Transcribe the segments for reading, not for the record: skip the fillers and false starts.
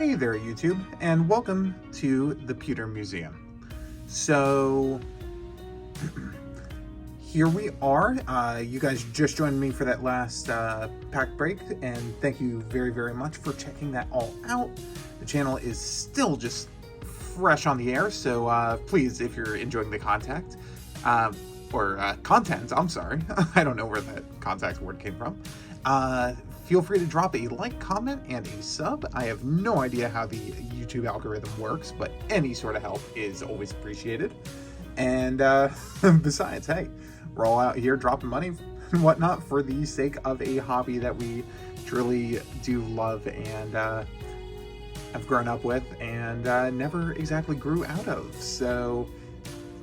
Hey there, YouTube, and welcome to the Pewter Museum. So, here we are. You guys just joined me for that last pack break, and thank you very, very much for checking that all out. The channel is still just fresh on the air, so please, if you're enjoying the content, I'm sorry. I don't know where that contact word came from. Feel free to drop a like, comment, and a sub. I have no idea how the YouTube algorithm works, but any sort of help is always appreciated. And besides, hey, we're all out here dropping money and whatnot for the sake of a hobby that we truly do love and have grown up with and never exactly grew out of. So,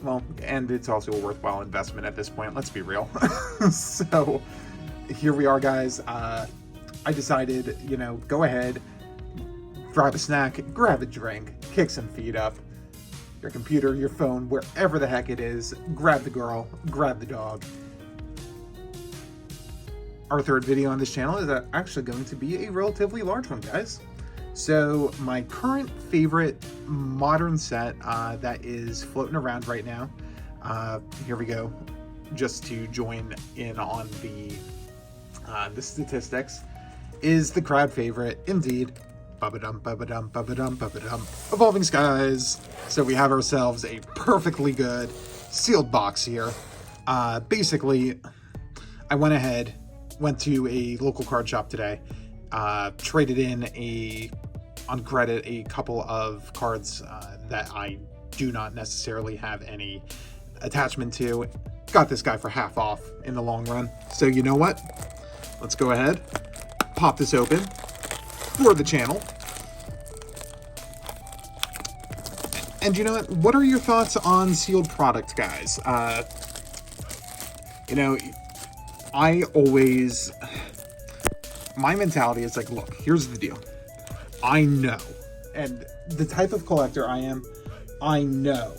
well, and it's also a worthwhile investment at this point, let's be real. So, here we are, guys. I decided, go ahead, grab a snack, grab a drink, kick some feet up, your computer, your phone, wherever the heck it is, grab the girl, grab the dog. Our third video on this channel is actually going to be a relatively large one, guys. So my current favorite modern set that is floating around right now, here we go, just to join in on the statistics, is the crowd favorite, indeed, Bubba-dum, Bubba-dum, Bubba-dum, Bubba-dum, Evolving Skies. So we have ourselves a perfectly good sealed box here. Basically, I went to a local card shop today, traded in on credit a couple of cards that I do not necessarily have any attachment to. Got this guy for half off in the long run. So you know what? Let's go ahead, pop this open for the channel. And you know what are your thoughts on sealed product, guys? My mentality is like, look, here's the deal. I know, and the type of collector I am, I know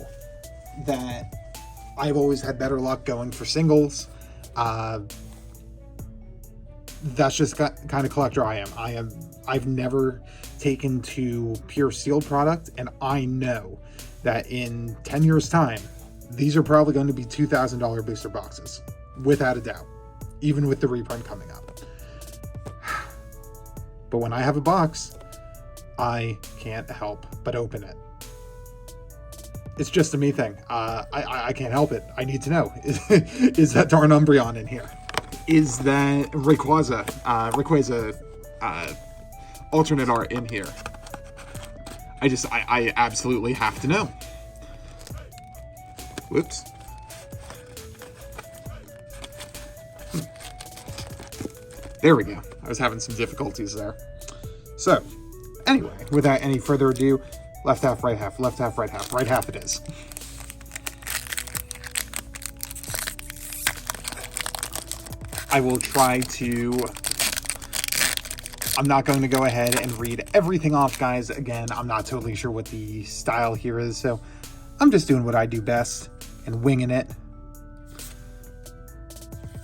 that I've always had better luck going for singles. That's just the kind of collector I am. I've never taken to pure sealed product, and I know that in 10 years time, these are probably going to be $2,000 booster boxes, without a doubt, even with the reprint coming up. But when I have a box, I can't help but open it. It's just a me thing. I can't help it. I need to know, is that darn Umbreon in here? Is that Rayquaza alternate art in here? I absolutely have to know. Whoops. There we go. I was having some difficulties there. So, anyway, without any further ado, left half, right half, left half, right half. Right half it is. I will try to... I'm not going to go ahead and read everything off, guys. Again, I'm not totally sure what the style here is, so I'm just doing what I do best and winging it.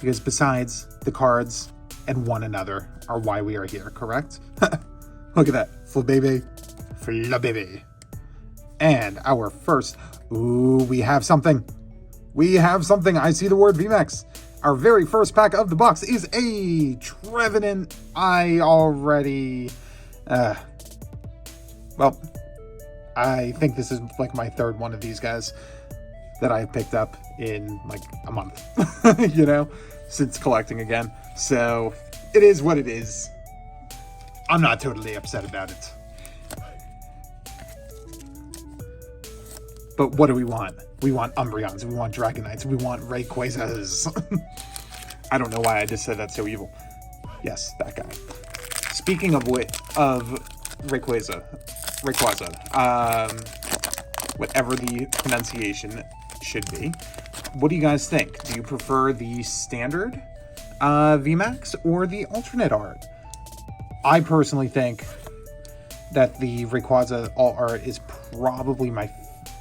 Because besides, the cards and one another are why we are here, correct? Look at that. Flabébé. Flabébé. And our first... Ooh, we have something. We have something. I see the word VMAX. Our very first pack of the box is a Trevenant. I already... well, I think this is like my third one of these guys that I picked up in like a month, since collecting again. So it is what it is. I'm not totally upset about it. But what do we want? We want Umbreons, we want Dragonites, we want Rayquazas. I don't know why I just said that so evil. Yes, that guy. Speaking of Rayquaza, whatever the pronunciation should be, what do you guys think? Do you prefer the standard VMAX or the alternate art? I personally think that the Rayquaza alt art is probably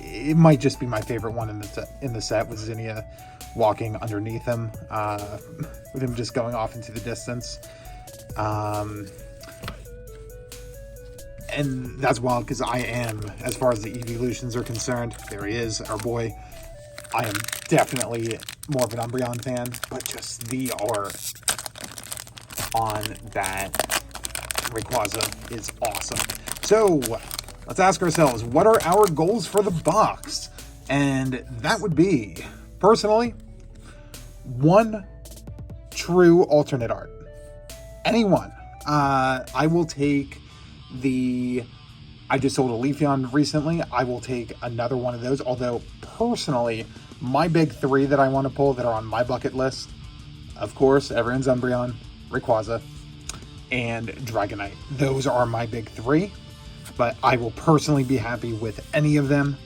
it might just be my favorite one in the set with Zinnia walking underneath him, with him just going off into the distance. And that's wild because I am, as far as the evolutions are concerned, there he is, our boy. I am definitely more of an Umbreon fan, but just the art on that Rayquaza is awesome. So, let's ask ourselves, what are our goals for the box? And that would be, personally, one true alternate art. Any one. I will take I just sold a Leafeon recently. I will take another one of those, although personally, my big three that I want to pull that are on my bucket list, of course, everyone's Umbreon, Rayquaza, and Dragonite. Those are my big three, but I will personally be happy with any of them.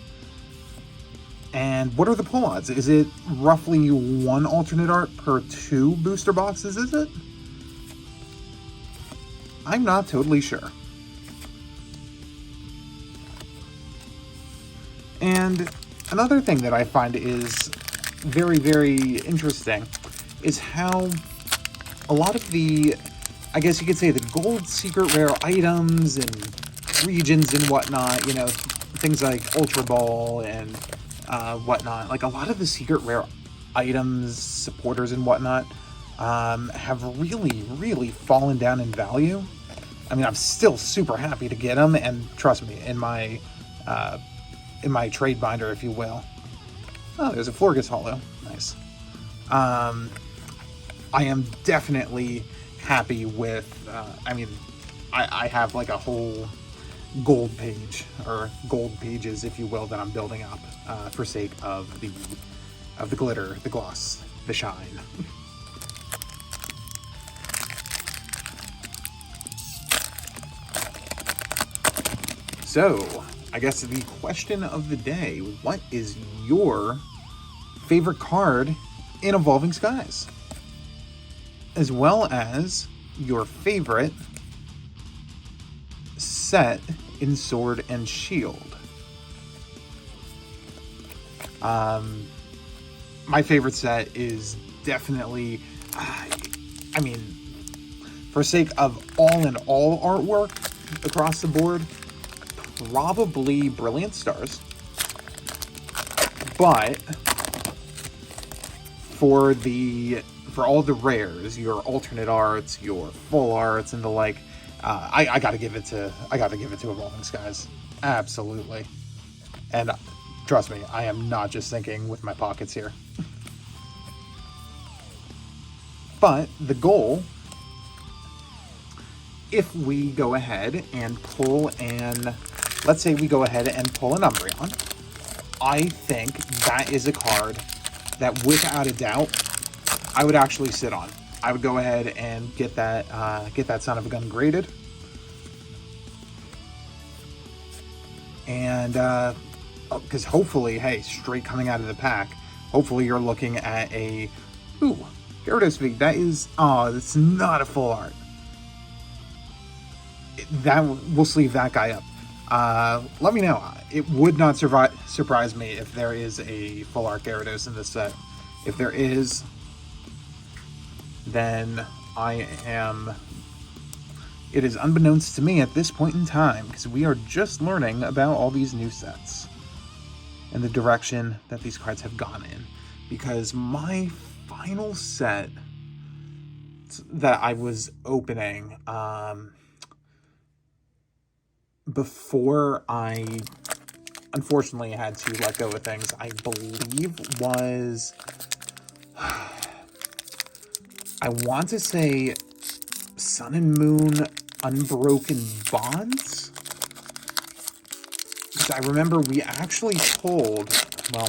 And what are the pull odds? Is it roughly one alternate art per 2 booster boxes, is it? I'm not totally sure. And another thing that I find is very, very interesting is how a lot of the, I guess you could say, the gold secret rare items and regions and whatnot, you know, things like Ultra Ball and whatnot, like a lot of the secret rare items, supporters and whatnot, have really, really fallen down in value. I mean, I'm still super happy to get them, and trust me, in my trade binder, if you will. Oh, there's a Florges Holo. Nice. I am definitely happy with, I have like a whole gold page, or gold pages, if you will, that I'm building up for sake of the glitter, the gloss, the shine. So, I guess the question of the day, what is your favorite card in Evolving Skies? As well as your favorite set in Sword and Shield. My favorite set is definitely, for sake of all-in-all artwork across the board, probably Brilliant Stars. But for all the rares, your alternate arts, your full arts, and the like, I gotta give it to Evolving Skies. Absolutely. And trust me, I am not just thinking with my pockets here. But the goal, if we go ahead and pull let's say we go ahead and pull an Umbreon, I think that is a card that, without a doubt, I would actually sit on. I would go ahead and get that son of a gun graded. And because hopefully, hey, straight coming out of the pack, hopefully you're looking at a Gyarados V. That is, it's not a full art. That we'll sleeve that guy up. Let me know. It would not surprise me if there is a full art Gyarados in this set. If there is, then it is unbeknownst to me at this point in time, because we are just learning about all these new sets and the direction that these cards have gone in. Because my final set that I was opening, before I unfortunately had to let go of things, I believe was, I want to say Sun and Moon Unbroken Bonds? Because I remember we actually pulled, well,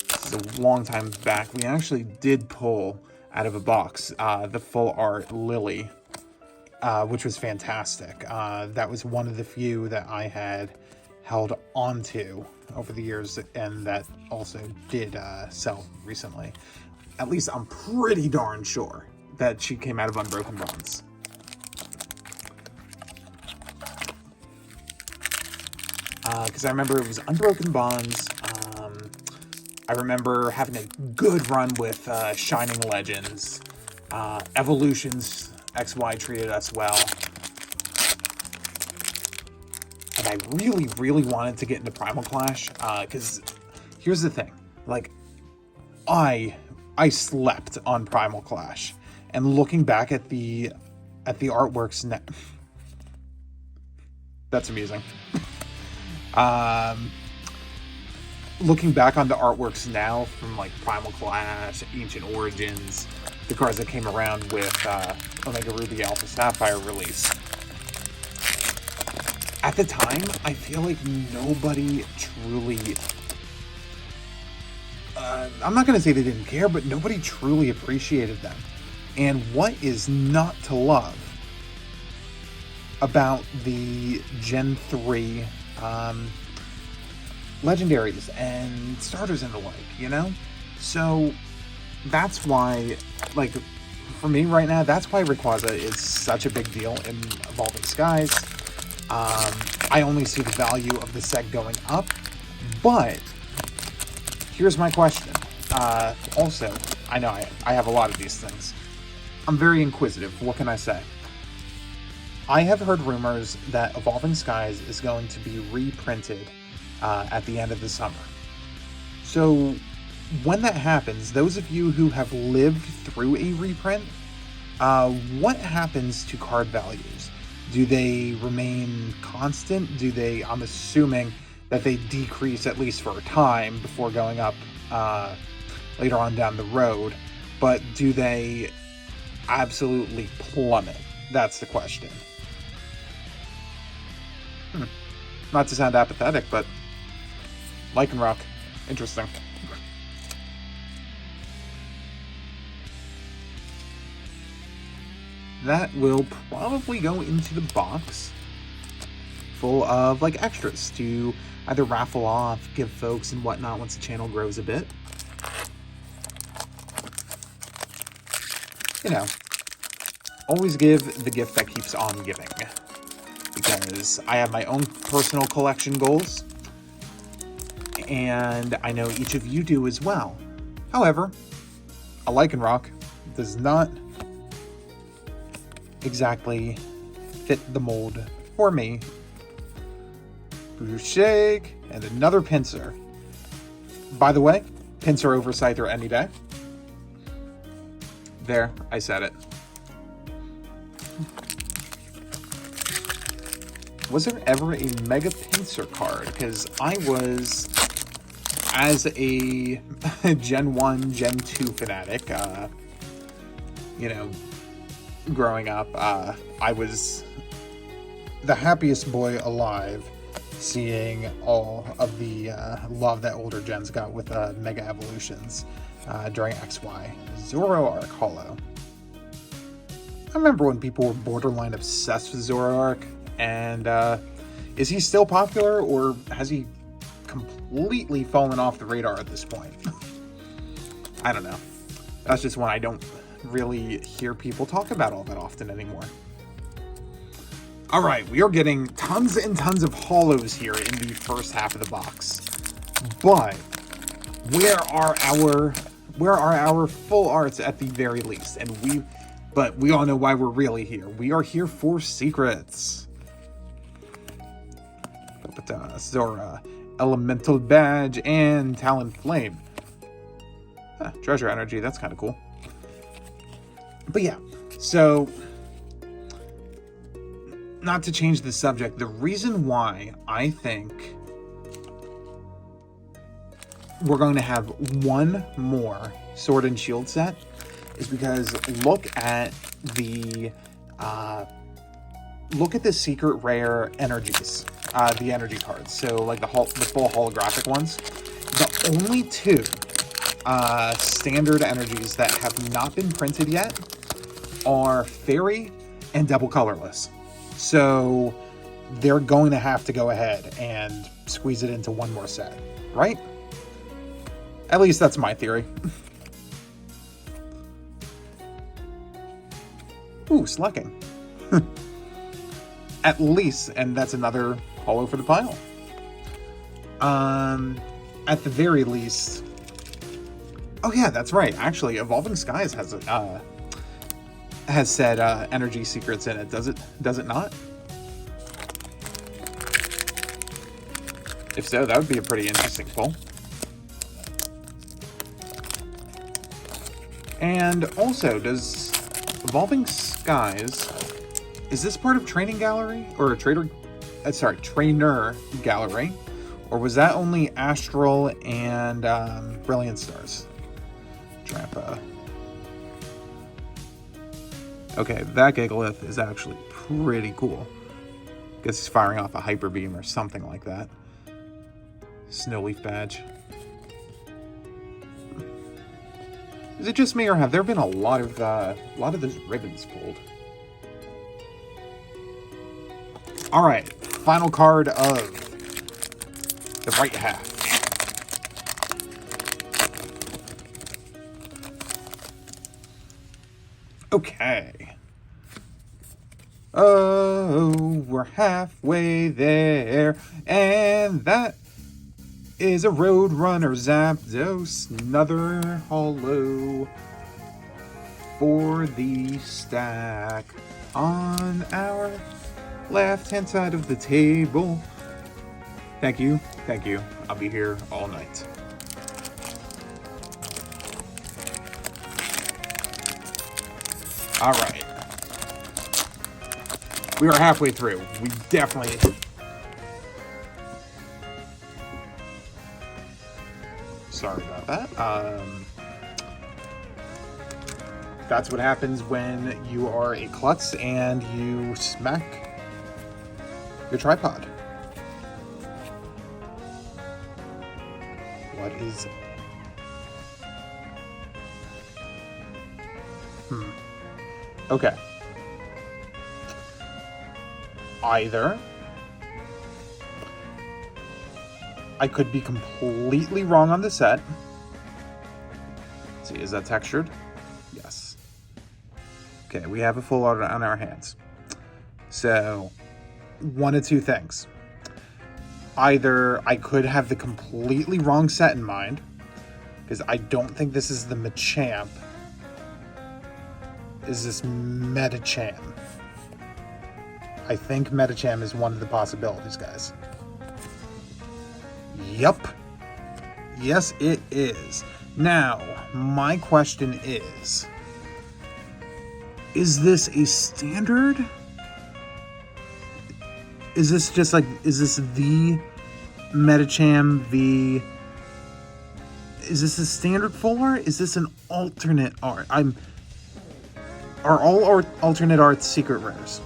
this is a long time back, we actually did pull out of a box the full art Lily, which was fantastic. That was one of the few that I had held onto over the years, and that also did sell recently. At least I'm pretty darn sure that she came out of Unbroken Bonds. Because I remember it was Unbroken Bonds. I remember having a good run with Shining Legends. Evolutions XY treated us well. and I really, really wanted to get into Primal Clash, because here's the thing, like, I slept on Primal Clash, and looking back at the artworks now, that's amusing. Looking back on the artworks now from like Primal Clash, Ancient Origins, the cards that came around with Omega Ruby Alpha Sapphire release. At the time, I feel like nobody truly... I'm not going to say they didn't care, but nobody truly appreciated them. And what is not to love about the Gen 3 legendaries and starters and the like, you know? So that's why, like, for me right now, that's why Rayquaza is such a big deal in Evolving Skies. I only see the value of the set going up, but here's my question. Also, I know I have a lot of these things. I'm very inquisitive. What can I say? I have heard rumors that Evolving Skies is going to be reprinted at the end of the summer. So when that happens, those of you who have lived through a reprint, what happens to card values? Do they remain constant? I'm assuming that they decrease at least for a time before going up later on down the road, but do they absolutely plummet? That's the question. Not to sound apathetic, but Lycanroc, interesting. That will probably go into the box full of like extras to either raffle off, give folks and whatnot once the channel grows a bit. You know, always give the gift that keeps on giving, because I have my own personal collection goals, and I know each of you do as well. However, a Lycanroc does not exactly fit the mold for me. Shake and another Pinsir. By the way, Pinsir over Scyther any day. There, I said it. Was there ever a Mega Pinsir card? Because I was, as a Gen 1, Gen 2 fanatic, you know, growing up, I was the happiest boy alive seeing all of the love that older gens got with Mega Evolutions during XY. Zoroark Holo. I remember when people were borderline obsessed with Zoroark, and is he still popular, or has he completely fallen off the radar at this point? I don't know. That's just one I don't really hear people talk about all that often anymore. All right, we are getting tons and tons of holos here in the first half of the box, but where are our full arts at the very least? And we all know why we're really here. We are here for secrets. Zora, Elemental Badge, and Talon Flame. Treasure Energy, that's kind of cool. But yeah, so not to change the subject, the reason why I think we're going to have one more Sword and Shield set is because look at the secret rare energies, the energy cards. So like the full holographic ones. The only two standard energies that have not been printed yet are Fairy and Double Colorless. So they're going to have to go ahead and squeeze it into one more set, right? At least that's my theory. Ooh, Slucking. At least, and that's another holo for the pile. At the very least... Oh yeah, that's right. Actually, Evolving Skies has said energy secrets in it. Does it not? If so, that would be a pretty interesting pull. And also, does Evolving Skies, is this part of Training Gallery? Or a Trainer Gallery? Or was that only Astral and Brilliant Stars? Trappa. Okay, that Gigalith is actually pretty cool. Guess he's firing off a Hyper Beam or something like that. Snowleaf Badge. Is it just me, or have there been a lot of those ribbons pulled? All right, final card of the right half. Okay. Oh, we're halfway there, and that is a Roadrunner Zapdos, another holo for the stack on our left-hand side of the table. Thank you, thank you. I'll be here all night. All right. We are halfway through. We definitely... Sorry about that. That's what happens when you are a klutz and you smack your tripod. What is... Okay. Either I could be completely wrong on the set. Let's see, is that textured? Yes. Okay, we have a full art on our hands. So, one of two things. Either I could have the completely wrong set in mind, because I don't think this is the Machamp. Is this Metacham? I think Metacham is one of the possibilities, guys. Yup. Yes, it is. Now, my question is this a standard? Is this just like, is this the Metacham V? Is this a standard full art? Is this an alternate art? Are all alternate arts secret rares?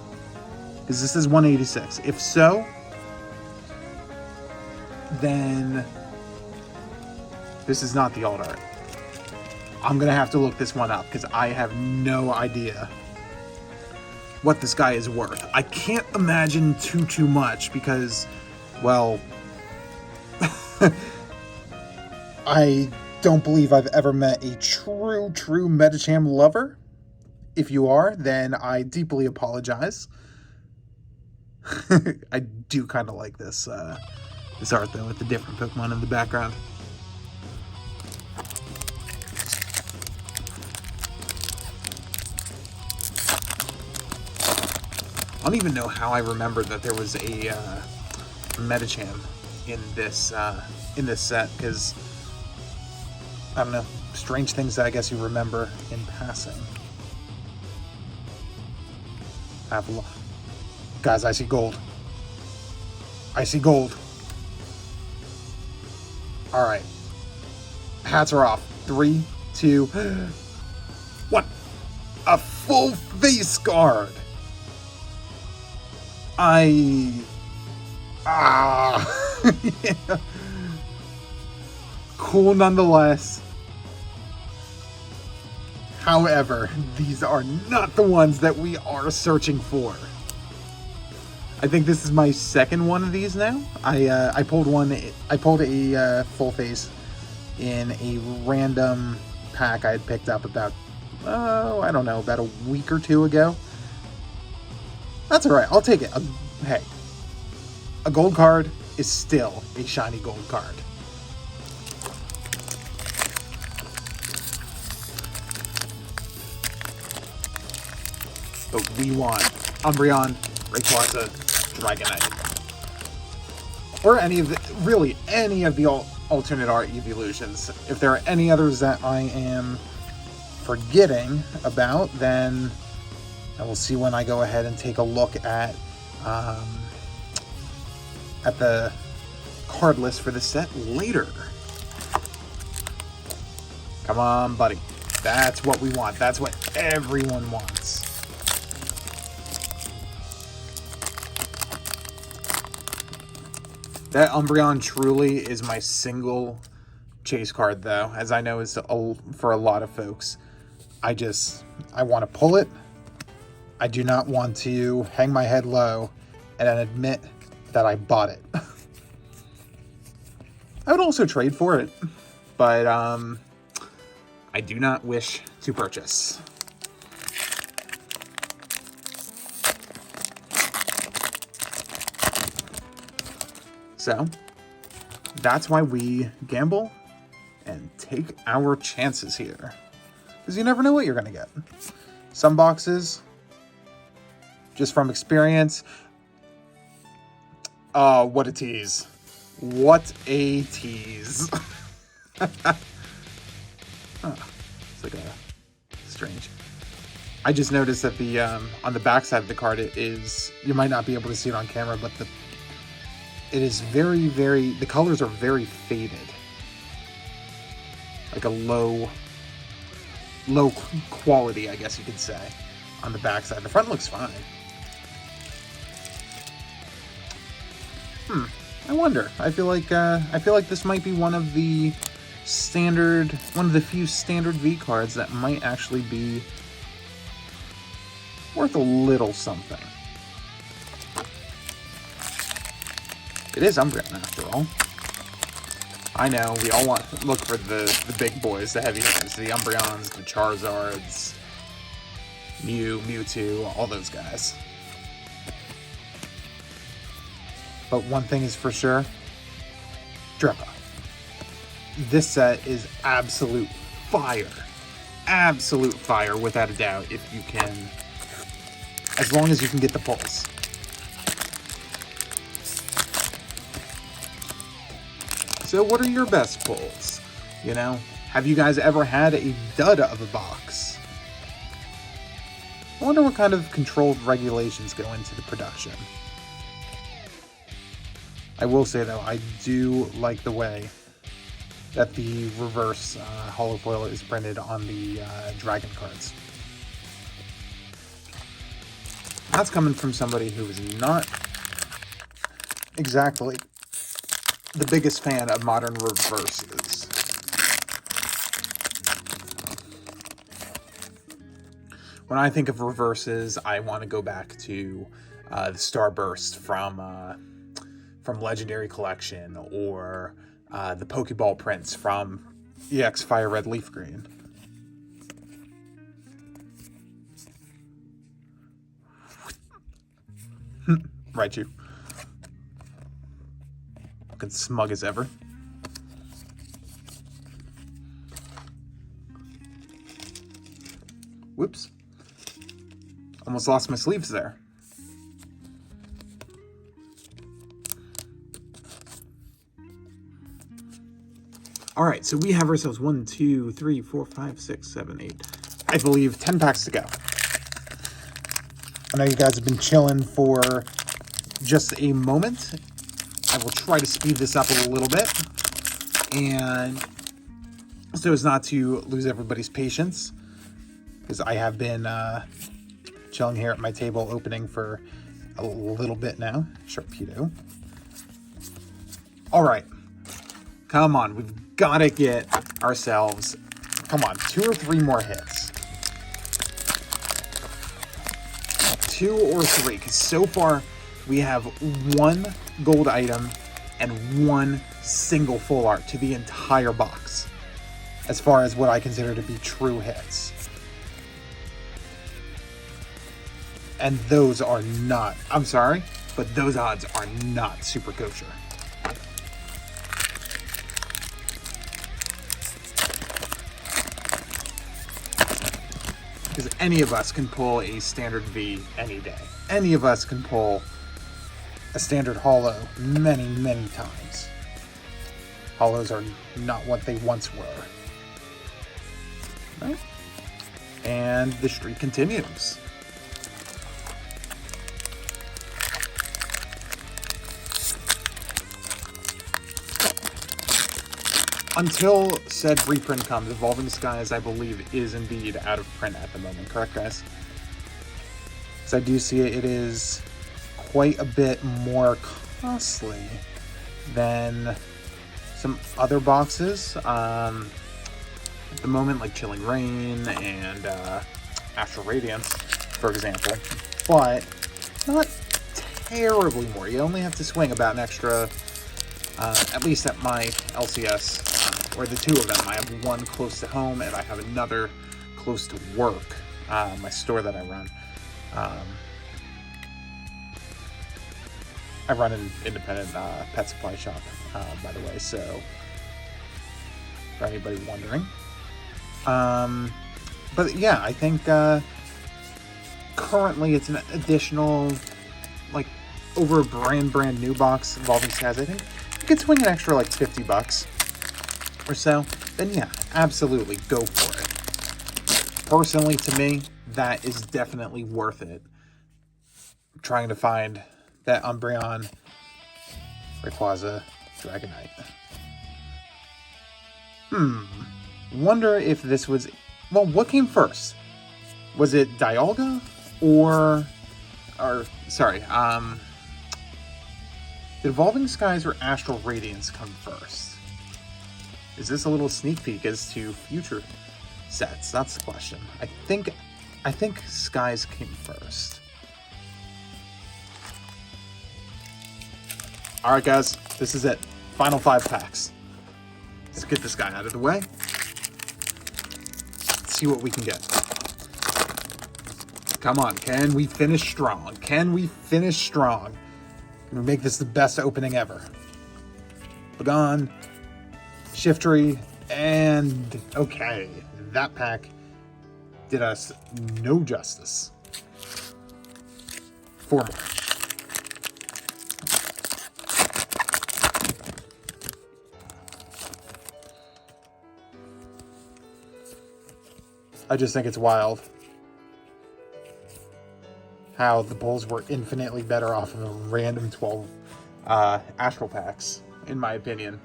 Because this is 186. If so, then this is not the alt art. I'm going to have to look this one up because I have no idea what this guy is worth. I can't imagine too much because, well, I don't believe I've ever met a true Metacham lover. If you are, then I deeply apologize. I do kind of like this this art though, with the different Pokemon in the background. I don't even know how I remembered that there was a Metacham in this set, because I don't know, strange things that I guess you remember in passing. Guys, I see gold. I see gold. All right. Hats are off. 3, 2, 1. A full face guard. Yeah. Cool nonetheless. However, these are not the ones that we are searching for. I think this is my second one of these now. I pulled a full face in a random pack I had picked up about, I don't know, about a week or two ago. That's all right. I'll take it. Hey, a gold card is still a shiny gold card. But we want Umbreon, Rayquaza, Dragonite. or any of the, really any of the alternate art evolutions. If there are any others that I am forgetting about, then I will see when I go ahead and take a look at the card list for the set later. Come on, buddy. That's what we want. That's what everyone wants. That Umbreon truly is my single chase card, though, as I know is for a lot of folks. I want to pull it. I do not want to hang my head low and then admit that I bought it. I would also trade for it, but I do not wish to purchase. So, that's why we gamble and take our chances here. Because you never know what you're going to get. Some boxes, just from experience, oh, what a tease. What a tease. Oh, it's like a strange. I just noticed that the on the back side of the card, it is, you might not be able to see it on camera, but it is very, very, the colors are very faded. Like a low quality, I guess you could say, on the back side. The front looks fine. I wonder. I feel like this might be one of the few standard V cards that might actually be worth a little something. It is Umbreon after all. I know, we all look for the big boys, the heavy hitters, the Umbreons, the Charizards, Mewtwo, all those guys. But one thing is for sure, Drippa. This set is absolute fire. Absolute fire, without a doubt, if you can, as long as you can get the pulls. So what are your best pulls? You know, have you guys ever had a dud of a box? I wonder what kind of controlled regulations go into the production. I will say though, I do like the way that the reverse holofoil is printed on the dragon cards. That's coming from somebody who is not exactly the biggest fan of modern reverses. When I think of reverses, I want to go back to the Starburst from Legendary Collection, or the Pokeball prints from EX Fire Red Leaf Green. Right, you. Looking smug as ever. Whoops. Almost lost my sleeves there. All right, so we have ourselves 1, 2, 3, 4, 5, 6, 7, 8. I believe 10 packs to go. I know you guys have been chilling for just a moment. I will try to speed this up a little bit, and so as not to lose everybody's patience, because I have been chilling here at my table opening for a little bit now. Sharpedo. All right, come on, we've got to get ourselves, come on, 2 or 3 more hits. 2 or 3, because so far we have 1 gold item and 1 single full art to the entire box, as far as what I consider to be true hits. And those are not, I'm sorry, but those odds are not super kosher. Because any of us can pull a standard V any day. Any of us can pull a a standard holo many, many times. Holos are not what they once were. Right? And the streak continues. Until said reprint comes, Evolving Skies, I believe, is indeed out of print at the moment. Correct, guys? So I do see it is quite a bit more costly than some other boxes. At the moment, like Chilling Reign and Astral Radiance, for example. But not terribly more. You only have to swing about an extra, at least at my LCS, or the two of them. I have one close to home, and I have another close to work, my store that I run. I run an independent pet supply shop, by the way, so for anybody wondering. But yeah, I think currently it's an additional, like, over a brand new box Evolving Skies. I think you could swing an extra like $50 or so. Then yeah, absolutely go for it. Personally, to me, that is definitely worth it. I'm trying to find that Umbreon Rayquaza Dragonite. Wonder if this was... Well, what came first? Was it Dialga or sorry, did Evolving Skies or Astral Radiance come first? Is this a little sneak peek as to future sets? That's the question. I think Skies came first. Alright guys, this is it. Final 5 packs. Let's get this guy out of the way. Let's see what we can get. Come on, can we finish strong? Can we finish strong? Can we make this the best opening ever? Begone, Shiftry, and okay, that pack did us no justice. 4 more. I just think it's wild how the Bulls were infinitely better off of a random 12 Astral packs, in my opinion,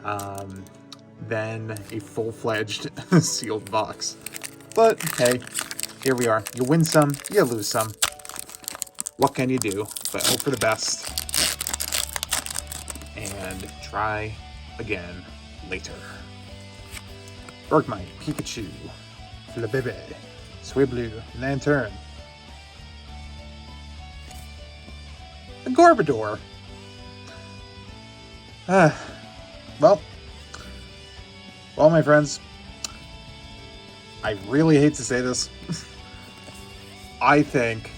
than a full-fledged sealed box. But hey, here we are. You win some, you lose some. What can you do but hope for the best and try again later. Bergmite, Pikachu, Flabébé, Swiblu, Lantern, a Garbodor. Well, my friends, I really hate to say this. I think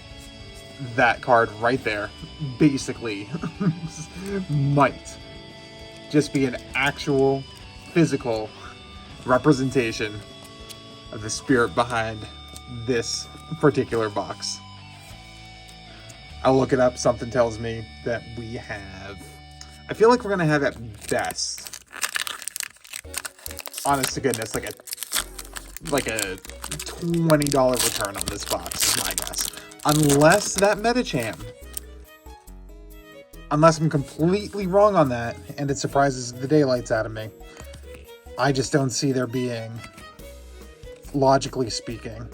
that card right there basically might just be an actual physical representation of the spirit behind this particular box. I'll look it up. Something tells me that we have... I feel like we're going to have at best, honest to goodness, like a $20 return on this box is my guess. Unless that Medicham. Unless I'm completely wrong on that, and it surprises the daylights out of me. I just don't see there being, logically speaking,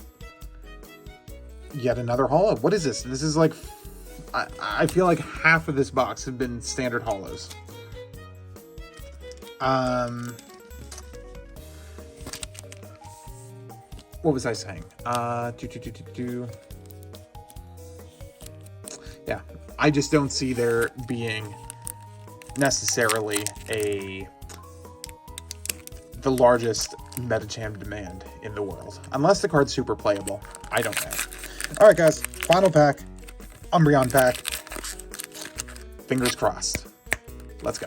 yet another holo. What is this? This is like... I feel like half of this box have been standard holos. What was I saying? Yeah, I just don't see there being necessarily the largest Medicham demand in the world. Unless the card's super playable. I don't know. Alright guys, final pack. Umbreon pack. Fingers crossed. Let's go.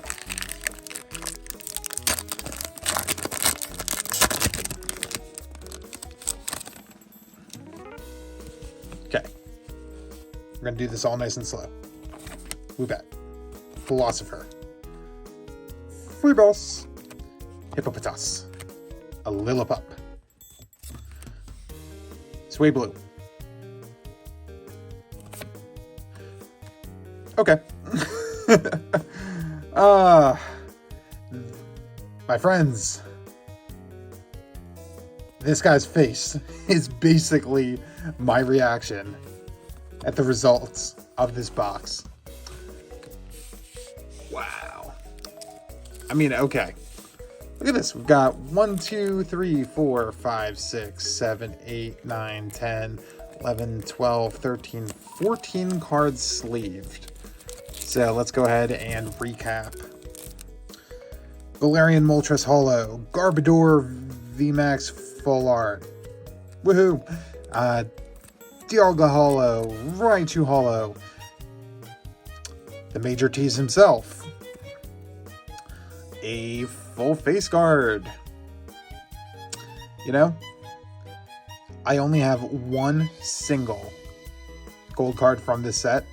Okay. We're going to do this all nice and slow. Woobat. Philosopher. Free Boss. Hippopotas. A Lillipup. Sway Blue. Okay. My friends, this guy's face is basically my reaction at the results of this box. Wow. I mean, okay. Look at this. We've got 1, 2, 3, 4, 5, 6, 7, 8, 9, 10, 11, 12, 13, 14 cards sleeved. So let's go ahead and recap. Galarian Moltres Holo, Garbodor VMAX Full Art. Woohoo! Dialga Holo, Raichu Holo. The Major Tease himself. A full face guard. You know, I only have one single gold card from this set,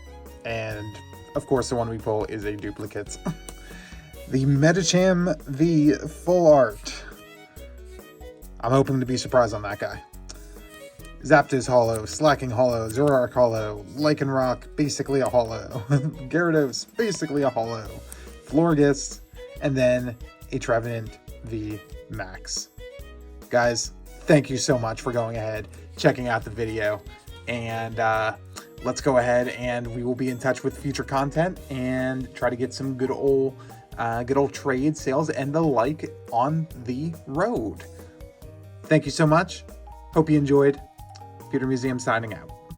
and of course the one we pull is a duplicate. The Medicham V Full Art. I'm hoping to be surprised on that guy. Zapdos Holo, Slacking Holo, Zoroark Holo, Lycanroc, basically a Holo. Gyarados, basically a Holo. Florges, and then a Trevenant V Max. Guys, thank you so much for going ahead, checking out the video, and let's go ahead and we will be in touch with future content and try to get some good old trade sales and the like on the road. Thank you so much. Hope you enjoyed. Pewter Museum signing out.